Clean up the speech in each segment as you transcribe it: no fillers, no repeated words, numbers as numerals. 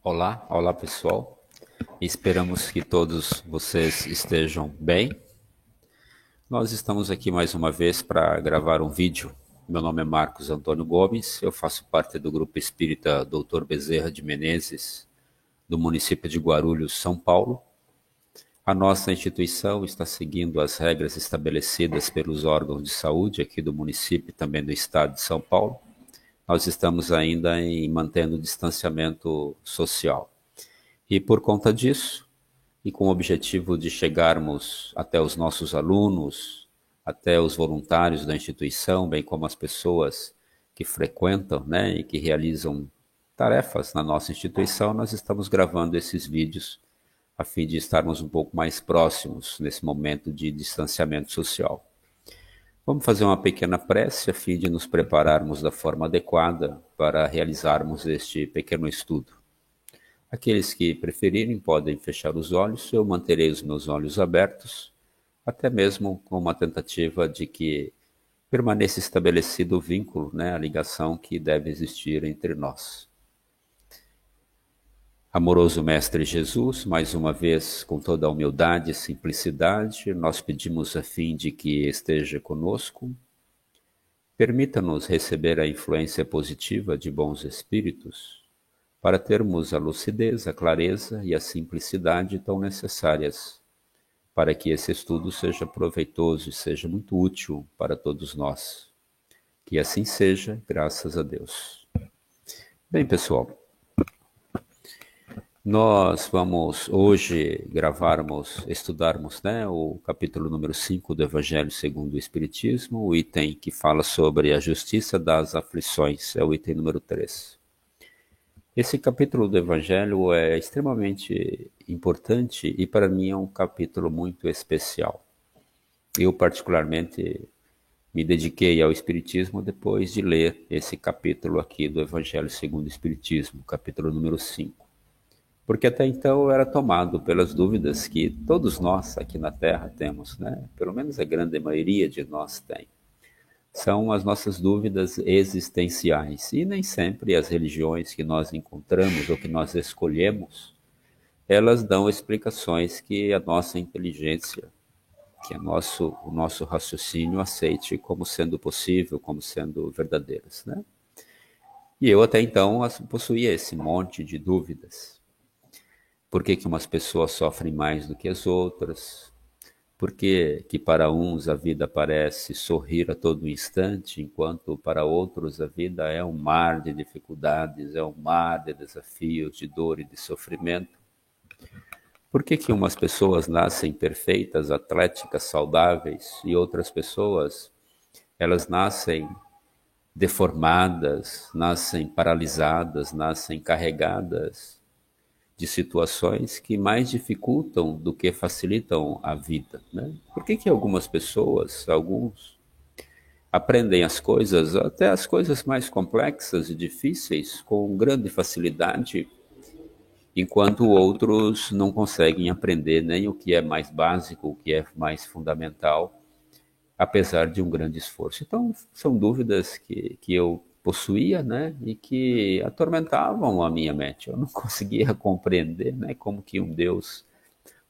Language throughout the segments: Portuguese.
Olá pessoal. Esperamos que todos vocês estejam bem. Nós estamos aqui mais uma vez para gravar um vídeo. Meu nome é Marcos Antônio Gomes, eu faço parte do Grupo Espírita Dr. Bezerra de Menezes, do município de Guarulhos, São Paulo. A nossa instituição está seguindo as regras estabelecidas pelos órgãos de saúde aqui do município e também do estado de São Paulo. Nós estamos ainda mantendo o distanciamento social. E por conta disso, e com o objetivo de chegarmos até os nossos alunos, até os voluntários da instituição, bem como as pessoas que frequentam, né, e que realizam tarefas na nossa instituição, nós estamos gravando esses vídeos a fim de estarmos um pouco mais próximos nesse momento de distanciamento social. Vamos fazer uma pequena prece a fim de nos prepararmos da forma adequada para realizarmos este pequeno estudo. Aqueles que preferirem podem fechar os olhos, eu manterei os meus olhos abertos, até mesmo com uma tentativa de que permaneça estabelecido o vínculo, né, a ligação que deve existir entre nós. Amoroso Mestre Jesus, mais uma vez, com toda a humildade e simplicidade, nós pedimos a fim de que esteja conosco. Permita-nos receber a influência positiva de bons espíritos, para termos a lucidez, a clareza e a simplicidade tão necessárias para que esse estudo seja proveitoso e seja muito útil para todos nós. Que assim seja, graças a Deus. Bem, pessoal, nós vamos hoje estudarmos, né, o capítulo número 5 do Evangelho segundo o Espiritismo, o item que fala sobre a justiça das aflições, é o item número 3. Esse capítulo do Evangelho é extremamente importante e para mim é um capítulo muito especial. Eu particularmente me dediquei ao Espiritismo depois de ler esse capítulo aqui do Evangelho segundo o Espiritismo, capítulo número 5. Porque até então eu era tomado pelas dúvidas que todos nós aqui na Terra temos, né? Pelo menos a grande maioria de nós tem. São as nossas dúvidas existenciais. E nem sempre as religiões que nós encontramos ou que nós escolhemos, elas dão explicações que a nossa inteligência, que o nosso raciocínio aceite como sendo possível, como sendo verdadeiras, né? E eu até então possuía esse monte de dúvidas. Por que umas pessoas sofrem mais do que as outras? Por que para uns a vida parece sorrir a todo instante, enquanto para outros a vida é um mar de dificuldades, é um mar de desafios, de dor e de sofrimento? Por que umas pessoas nascem perfeitas, atléticas, saudáveis, e outras pessoas, elas nascem deformadas, nascem paralisadas, nascem carregadas de situações que mais dificultam do que facilitam a vida, né? Por que algumas pessoas, alguns, aprendem as coisas, até as coisas mais complexas e difíceis, com grande facilidade, enquanto outros não conseguem aprender nem o que é mais básico, o que é mais fundamental, apesar de um grande esforço. Então, são dúvidas que eu possuía, né, e que atormentavam a minha mente. Eu não conseguia compreender, né, como que um Deus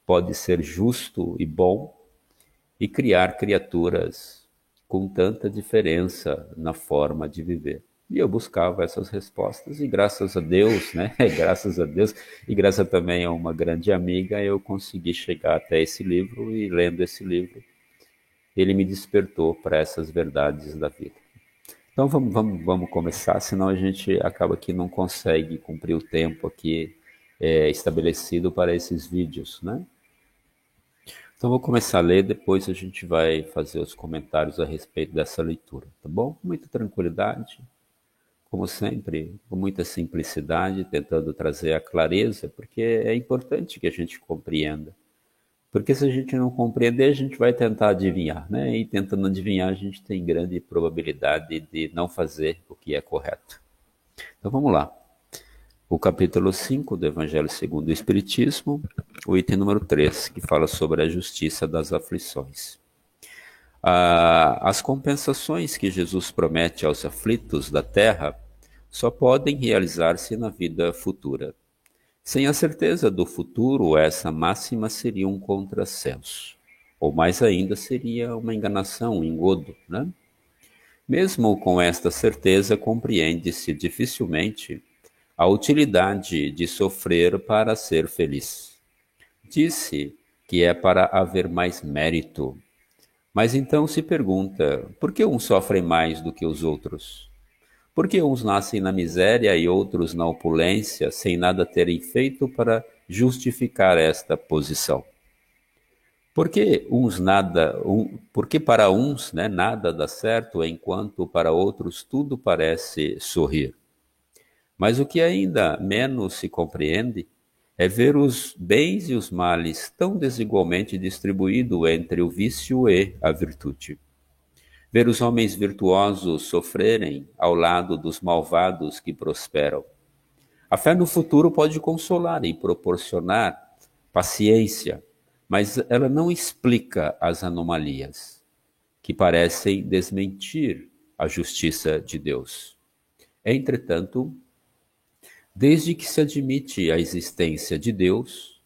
pode ser justo e bom e criar criaturas com tanta diferença na forma de viver. E eu buscava essas respostas e graças a Deus, né, graças a Deus e graças também a uma grande amiga, eu consegui chegar até esse livro e lendo esse livro, ele me despertou para essas verdades da vida. Então vamos começar, senão a gente acaba que não consegue cumprir o tempo aqui estabelecido para esses vídeos, né? Então vou começar a ler, depois a gente vai fazer os comentários a respeito dessa leitura, tá bom? Com muita tranquilidade, como sempre, com muita simplicidade, tentando trazer a clareza, porque é importante que a gente compreenda. Porque se a gente não compreender, a gente vai tentar adivinhar, né? E tentando adivinhar, a gente tem grande probabilidade de não fazer o que é correto. Então vamos lá. O capítulo 5 do Evangelho segundo o Espiritismo, o item número 3, que fala sobre a justiça das aflições. As compensações que Jesus promete aos aflitos da terra só podem realizar-se na vida futura. Sem a certeza do futuro, essa máxima seria um contrassenso. Ou mais ainda, seria uma enganação, um engodo, né? Mesmo com esta certeza, compreende-se dificilmente a utilidade de sofrer para ser feliz. Disse que é para haver mais mérito, mas então se pergunta: por que uns sofrem mais do que os outros? Por que uns nascem na miséria e outros na opulência, sem nada terem feito para justificar esta posição? Porque para uns, né, nada dá certo, enquanto para outros tudo parece sorrir. Mas o que ainda menos se compreende é ver os bens e os males tão desigualmente distribuídos entre o vício e a virtude. Ver os homens virtuosos sofrerem ao lado dos malvados que prosperam. A fé no futuro pode consolar e proporcionar paciência, mas ela não explica as anomalias que parecem desmentir a justiça de Deus. Entretanto, desde que se admite a existência de Deus,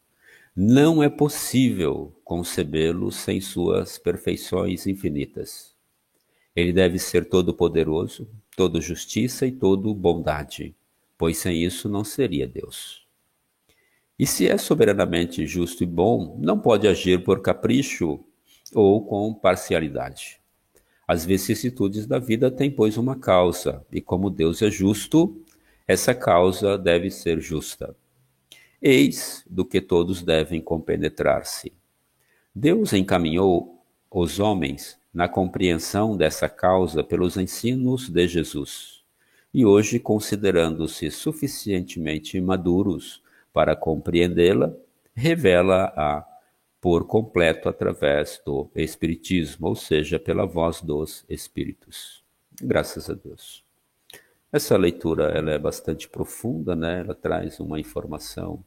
não é possível concebê-lo sem suas perfeições infinitas. Ele deve ser todo-poderoso, todo justiça e todo bondade, pois sem isso não seria Deus. E se é soberanamente justo e bom, não pode agir por capricho ou com parcialidade. As vicissitudes da vida têm, pois, uma causa, e como Deus é justo, essa causa deve ser justa. Eis do que todos devem compenetrar-se. Deus encaminhou os homens na compreensão dessa causa pelos ensinos de Jesus. E hoje, considerando-se suficientemente maduros para compreendê-la, revela-a por completo através do Espiritismo, ou seja, pela voz dos Espíritos. Graças a Deus. Essa leitura ela é bastante profunda, né? Ela traz uma informação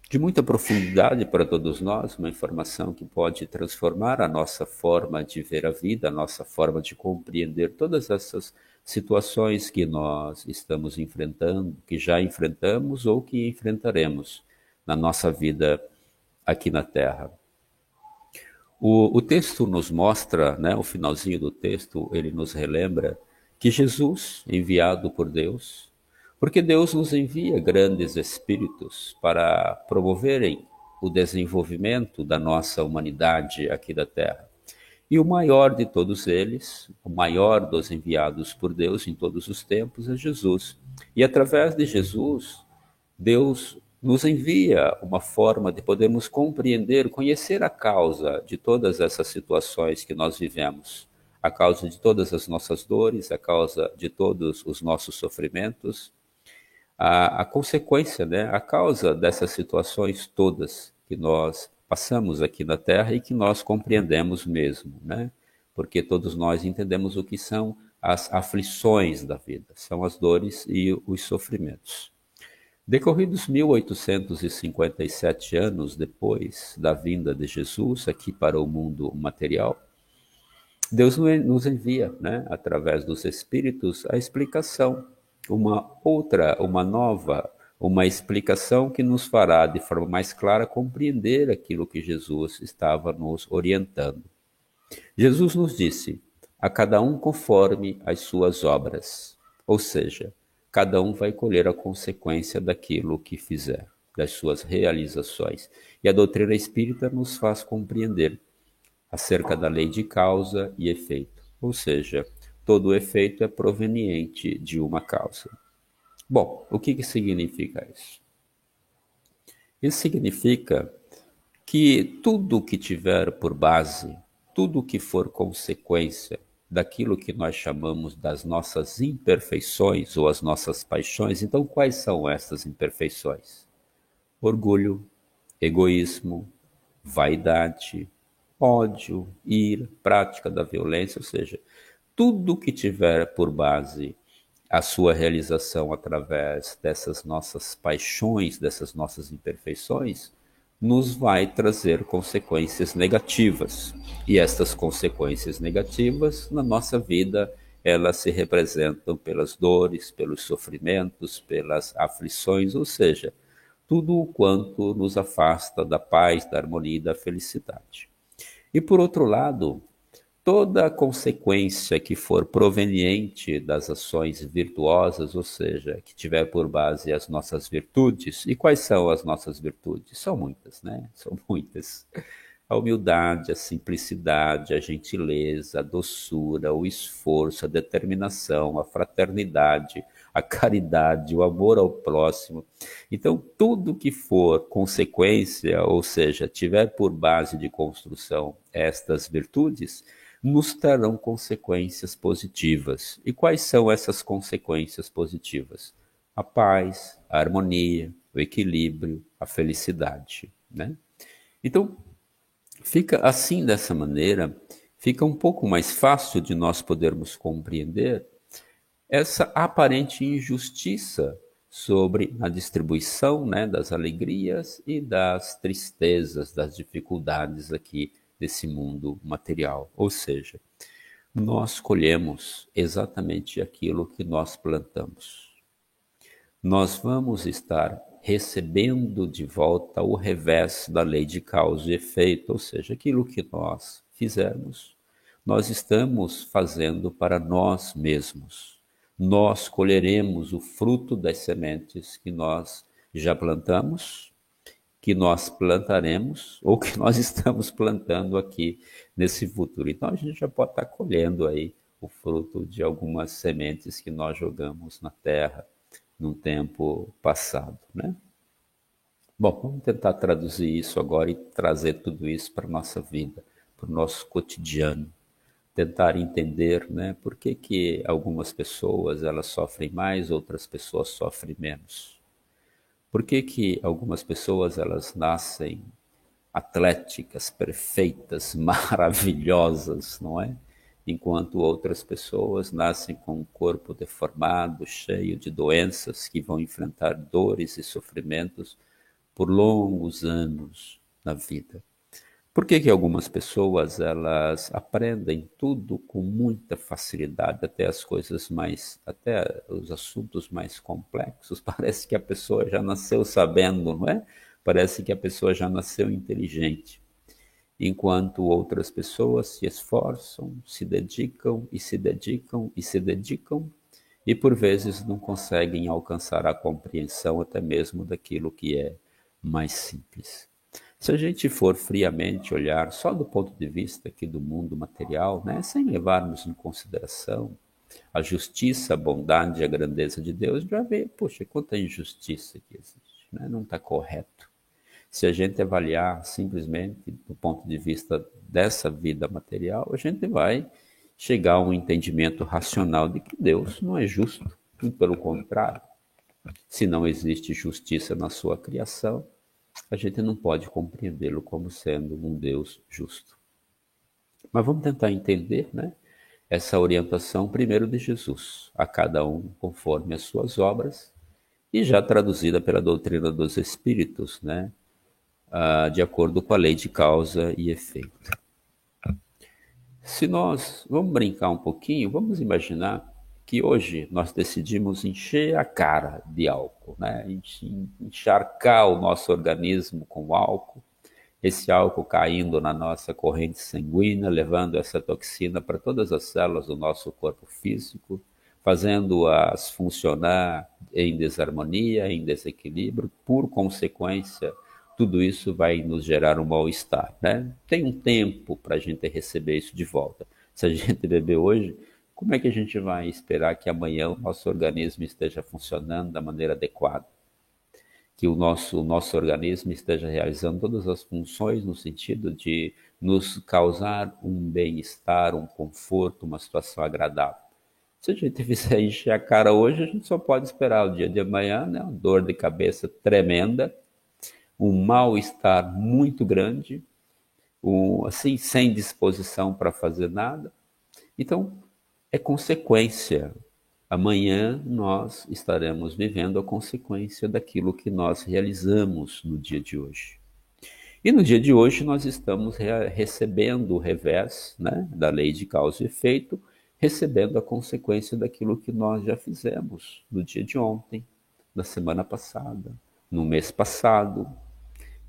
de muita profundidade para todos nós, uma informação que pode transformar a nossa forma de ver a vida, a nossa forma de compreender todas essas situações que nós estamos enfrentando, que já enfrentamos ou que enfrentaremos na nossa vida aqui na Terra. O texto nos mostra, né, o finalzinho do texto, ele nos relembra que Jesus, enviado por Deus, porque Deus nos envia grandes espíritos para promoverem o desenvolvimento da nossa humanidade aqui da Terra. E o maior de todos eles, o maior dos enviados por Deus em todos os tempos, é Jesus. E através de Jesus, Deus nos envia uma forma de podermos compreender, conhecer a causa de todas essas situações que nós vivemos, a causa de todas as nossas dores, a causa de todos os nossos sofrimentos, a consequência, né, a causa dessas situações todas que nós passamos aqui na Terra e que nós compreendemos mesmo, né? Porque todos nós entendemos o que são as aflições da vida, são as dores e os sofrimentos. Decorridos 1857 anos depois da vinda de Jesus aqui para o mundo material, Deus nos envia, né, através dos Espíritos, a explicação, uma nova, uma explicação que nos fará de forma mais clara compreender aquilo que Jesus estava nos orientando. Jesus nos disse: a cada um conforme as suas obras, ou seja, cada um vai colher a consequência daquilo que fizer, das suas realizações. E a doutrina espírita nos faz compreender acerca da lei de causa e efeito, ou seja, todo efeito é proveniente de uma causa. Bom, o que significa isso? Isso significa que tudo que tiver por base, tudo que for consequência daquilo que nós chamamos das nossas imperfeições ou as nossas paixões, então quais são essas imperfeições? Orgulho, egoísmo, vaidade, ódio, ira, prática da violência, ou seja, tudo que tiver por base a sua realização através dessas nossas paixões, dessas nossas imperfeições, nos vai trazer consequências negativas. E estas consequências negativas na nossa vida elas se representam pelas dores, pelos sofrimentos, pelas aflições, ou seja, tudo o quanto nos afasta da paz, da harmonia e da felicidade. E por outro lado, toda a consequência que for proveniente das ações virtuosas, ou seja, que tiver por base as nossas virtudes. E quais são as nossas virtudes? São muitas, né? São muitas. A humildade, a simplicidade, a gentileza, a doçura, o esforço, a determinação, a fraternidade, a caridade, o amor ao próximo. Então, tudo que for consequência, ou seja, tiver por base de construção estas virtudes, nos trarão consequências positivas. E quais são essas consequências positivas? A paz, a harmonia, o equilíbrio, a felicidade, né? Então, fica assim dessa maneira, fica um pouco mais fácil de nós podermos compreender essa aparente injustiça sobre a distribuição, né, das alegrias e das tristezas, das dificuldades aqui desse mundo material. Ou seja, nós colhemos exatamente aquilo que nós plantamos. Nós vamos estar recebendo de volta o revés da lei de causa e efeito, ou seja, aquilo que nós fizermos, nós estamos fazendo para nós mesmos. Nós colheremos o fruto das sementes que nós já plantamos, que nós plantaremos ou que nós estamos plantando aqui nesse futuro. Então a gente já pode estar colhendo aí o fruto de algumas sementes que nós jogamos na terra num tempo passado, né? Bom, vamos tentar traduzir isso agora e trazer tudo isso para a nossa vida, para o nosso cotidiano. Tentar entender, né, por que que algumas pessoas elas sofrem mais, outras pessoas sofrem menos. Por que que algumas pessoas elas nascem atléticas, perfeitas, maravilhosas, não é? Enquanto outras pessoas nascem com um corpo deformado, cheio de doenças que vão enfrentar dores e sofrimentos por longos anos na vida. Por que que algumas pessoas elas aprendem tudo com muita facilidade, até as coisas mais, até os assuntos mais complexos? Parece que a pessoa já nasceu sabendo, não é? Parece que a pessoa já nasceu inteligente. Enquanto outras pessoas se esforçam, se dedicam e se dedicam e se dedicam e por vezes não conseguem alcançar a compreensão até mesmo daquilo que é mais simples. Se a gente for friamente olhar só do ponto de vista aqui do mundo material, né, sem levarmos em consideração a justiça, a bondade e a grandeza de Deus, já vê, poxa, quanta injustiça que existe, né? Não está correto. Se a gente avaliar simplesmente do ponto de vista dessa vida material, a gente vai chegar a um entendimento racional de que Deus não é justo, muito pelo contrário. Se não existe justiça na sua criação, a gente não pode compreendê-lo como sendo um Deus justo. Mas vamos tentar entender, né, essa orientação primeiro de Jesus, a cada um conforme as suas obras, e já traduzida pela doutrina dos Espíritos, né, de acordo com a lei de causa e efeito. Se nós vamos brincar um pouquinho, vamos imaginar que hoje nós decidimos encher a cara de álcool, né? Encharcar o nosso organismo com álcool, esse álcool caindo na nossa corrente sanguínea, levando essa toxina para todas as células do nosso corpo físico, fazendo-as funcionar em desarmonia, em desequilíbrio, por consequência, tudo isso vai nos gerar um mal-estar, né? Tem um tempo para a gente receber isso de volta. Se a gente beber hoje, como é que a gente vai esperar que amanhã o nosso organismo esteja funcionando da maneira adequada? Que o nosso organismo esteja realizando todas as funções no sentido de nos causar um bem-estar, um conforto, uma situação agradável. Se a gente fizer encher a cara hoje, a gente só pode esperar o dia de amanhã, né? Uma dor de cabeça tremenda, um mal-estar muito grande, assim, sem disposição para fazer nada. Então, é consequência. Amanhã nós estaremos vivendo a consequência daquilo que nós realizamos no dia de hoje. E no dia de hoje nós estamos recebendo o revés, né, da lei de causa e efeito, recebendo a consequência daquilo que nós já fizemos no dia de ontem, na semana passada, no mês passado,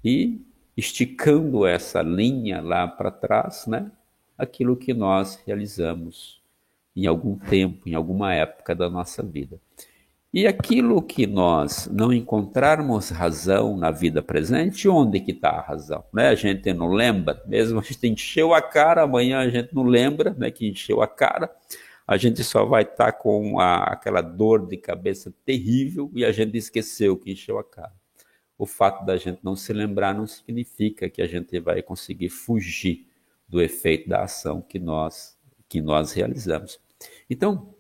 e esticando essa linha lá para trás, né? Aquilo que nós realizamos em algum tempo, em alguma época da nossa vida. E aquilo que nós não encontrarmos razão na vida presente, onde que está a razão? Né? A gente não lembra, mesmo a gente encheu a cara, amanhã a gente não lembra, né, que encheu a cara, a gente só vai estar com aquela dor de cabeça terrível e a gente esqueceu que encheu a cara. O fato da gente não se lembrar não significa que a gente vai conseguir fugir do efeito da ação que nós realizamos. Então,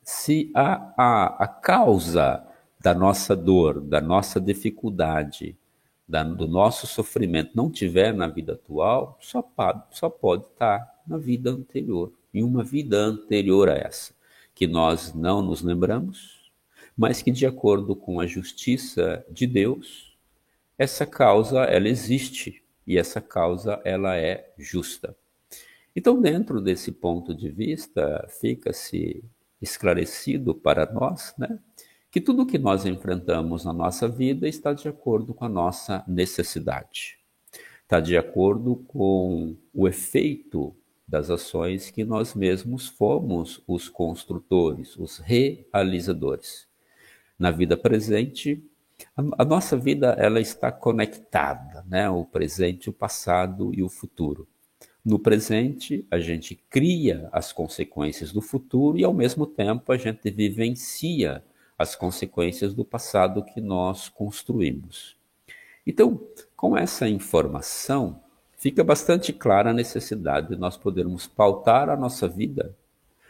se a causa da nossa dor, da nossa dificuldade, do nosso sofrimento não tiver na vida atual, só pode estar na vida anterior, em uma vida anterior a essa, que nós não nos lembramos, mas que, de acordo com a justiça de Deus, essa causa ela existe e essa causa ela é justa. Então, dentro desse ponto de vista, fica-se esclarecido para nós, né, que tudo que nós enfrentamos na nossa vida está de acordo com a nossa necessidade, está de acordo com o efeito das ações que nós mesmos fomos os construtores, os realizadores. Na vida presente, a nossa vida ela está conectada, né, o presente, o passado e o futuro. No presente, a gente cria as consequências do futuro e, ao mesmo tempo, a gente vivencia as consequências do passado que nós construímos. Então, com essa informação, fica bastante clara a necessidade de nós podermos pautar a nossa vida,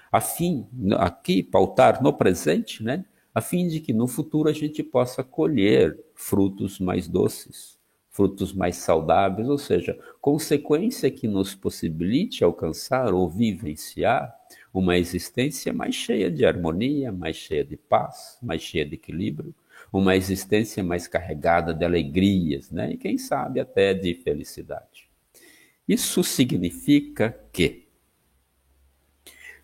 a fim, aqui, pautar no presente, né? A fim de que no futuro a gente possa colher frutos mais doces, frutos mais saudáveis, ou seja, consequência que nos possibilite alcançar ou vivenciar uma existência mais cheia de harmonia, mais cheia de paz, mais cheia de equilíbrio, uma existência mais carregada de alegrias, né? E quem sabe até de felicidade. Isso significa que,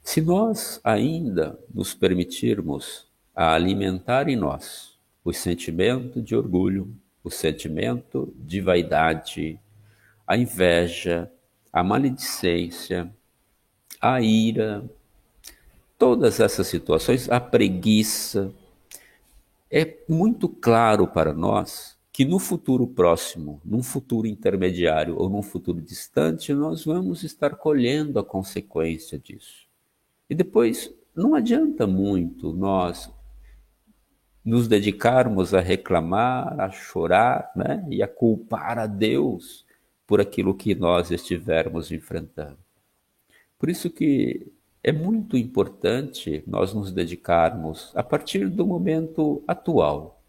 se nós ainda nos permitirmos a alimentar em nós o sentimento de orgulho, o sentimento de vaidade, a inveja, a maledicência, a ira, todas essas situações, a preguiça, é muito claro para nós que no futuro próximo, num futuro intermediário ou num futuro distante, nós vamos estar colhendo a consequência disso. E depois, não adianta muito nós nos dedicarmos a reclamar, a chorar, né? E a culpar a Deus por aquilo que nós estivermos enfrentando. Por isso que é muito importante nós nos dedicarmos, a partir do momento atual,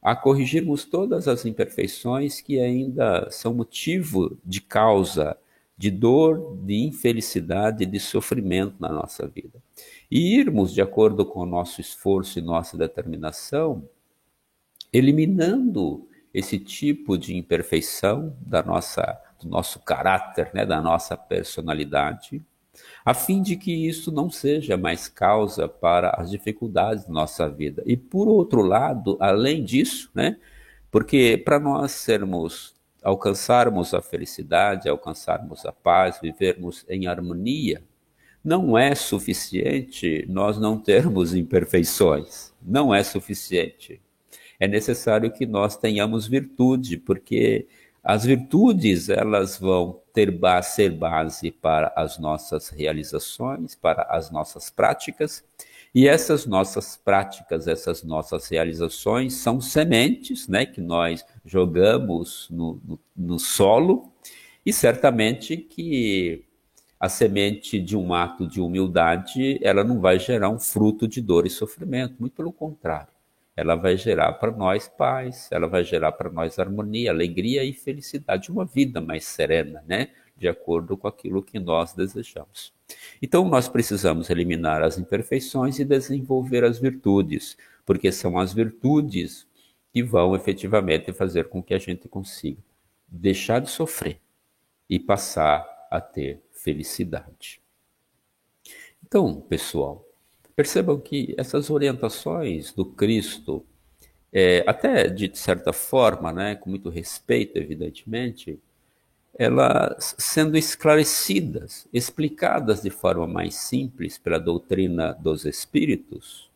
a corrigirmos todas as imperfeições que ainda são motivo de causa de dor, de infelicidade, de sofrimento na nossa vida. E irmos, de acordo com o nosso esforço e nossa determinação, eliminando esse tipo de imperfeição do nosso caráter, né, da nossa personalidade, a fim de que isso não seja mais causa para as dificuldades da nossa vida. E por outro lado, além disso, né, porque para nós alcançarmos a felicidade, alcançarmos a paz, vivermos em harmonia, não é suficiente nós não termos imperfeições. Não é suficiente. É necessário que nós tenhamos virtude, porque as virtudes elas vão ser base para as nossas realizações, para as nossas práticas, e essas nossas práticas, essas nossas realizações são sementes, né, que nós jogamos no solo, e certamente que a semente de um ato de humildade, ela não vai gerar um fruto de dor e sofrimento, muito pelo contrário. Ela vai gerar para nós paz, ela vai gerar para nós harmonia, alegria e felicidade, uma vida mais serena, né? De acordo com aquilo que nós desejamos. Então, nós precisamos eliminar as imperfeições e desenvolver as virtudes, porque são as virtudes que vão efetivamente fazer com que a gente consiga deixar de sofrer e passar a ter felicidade. Então, pessoal, percebam que essas orientações do Cristo, até de certa forma, né, com muito respeito, evidentemente, elas sendo esclarecidas, explicadas de forma mais simples pela doutrina dos Espíritos,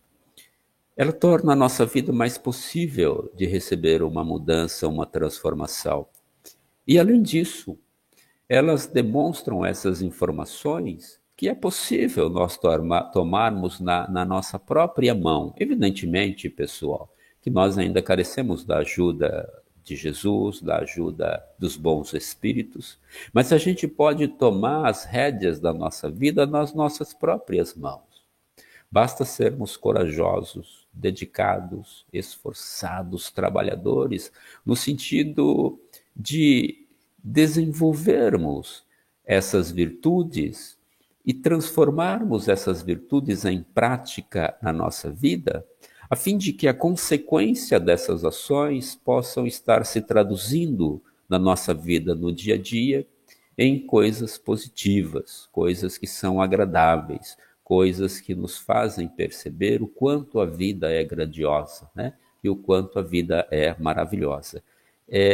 ela torna a nossa vida mais possível de receber uma mudança, uma transformação. E além disso, elas demonstram essas informações que é possível nós tomarmos na nossa própria mão. Evidentemente, pessoal, que nós ainda carecemos da ajuda de Jesus, da ajuda dos bons espíritos, mas a gente pode tomar as rédeas da nossa vida nas nossas próprias mãos. Basta sermos corajosos, dedicados, esforçados, trabalhadores, no sentido de desenvolvermos essas virtudes e transformarmos essas virtudes em prática na nossa vida, a fim de que a consequência dessas ações possam estar se traduzindo na nossa vida no dia a dia em coisas positivas, coisas que são agradáveis, coisas que nos fazem perceber o quanto a vida é grandiosa, né? E o quanto a vida é maravilhosa.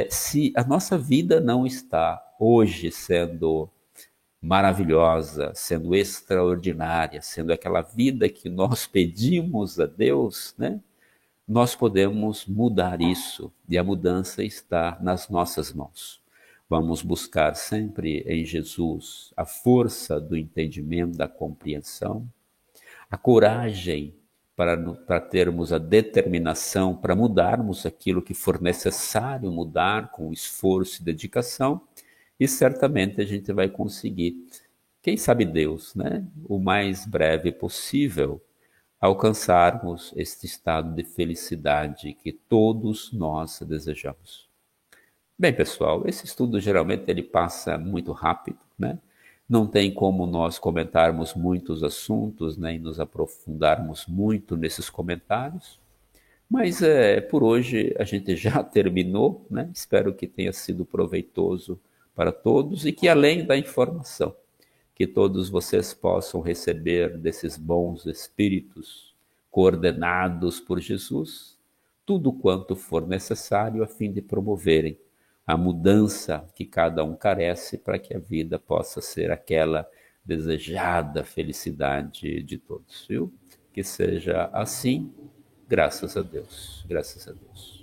Se a nossa vida não está hoje sendo maravilhosa, sendo extraordinária, sendo aquela vida que nós pedimos a Deus, né? Nós podemos mudar isso e a mudança está nas nossas mãos. Vamos buscar sempre em Jesus a força do entendimento, da compreensão, a coragem para termos a determinação para mudarmos aquilo que for necessário mudar com esforço e dedicação, e certamente a gente vai conseguir, quem sabe Deus, né? O mais breve possível, alcançarmos este estado de felicidade que todos nós desejamos. Bem, pessoal, esse estudo geralmente ele passa muito rápido, né? Não tem como nós comentarmos muitos assuntos, nem nos aprofundarmos muito nesses comentários, mas por hoje a gente já terminou, né? Espero que tenha sido proveitoso para todos e que além da informação que todos vocês possam receber desses bons espíritos coordenados por Jesus, tudo quanto for necessário a fim de promoverem a mudança que cada um carece para que a vida possa ser aquela desejada felicidade de todos, viu? Que seja assim, graças a Deus, graças a Deus.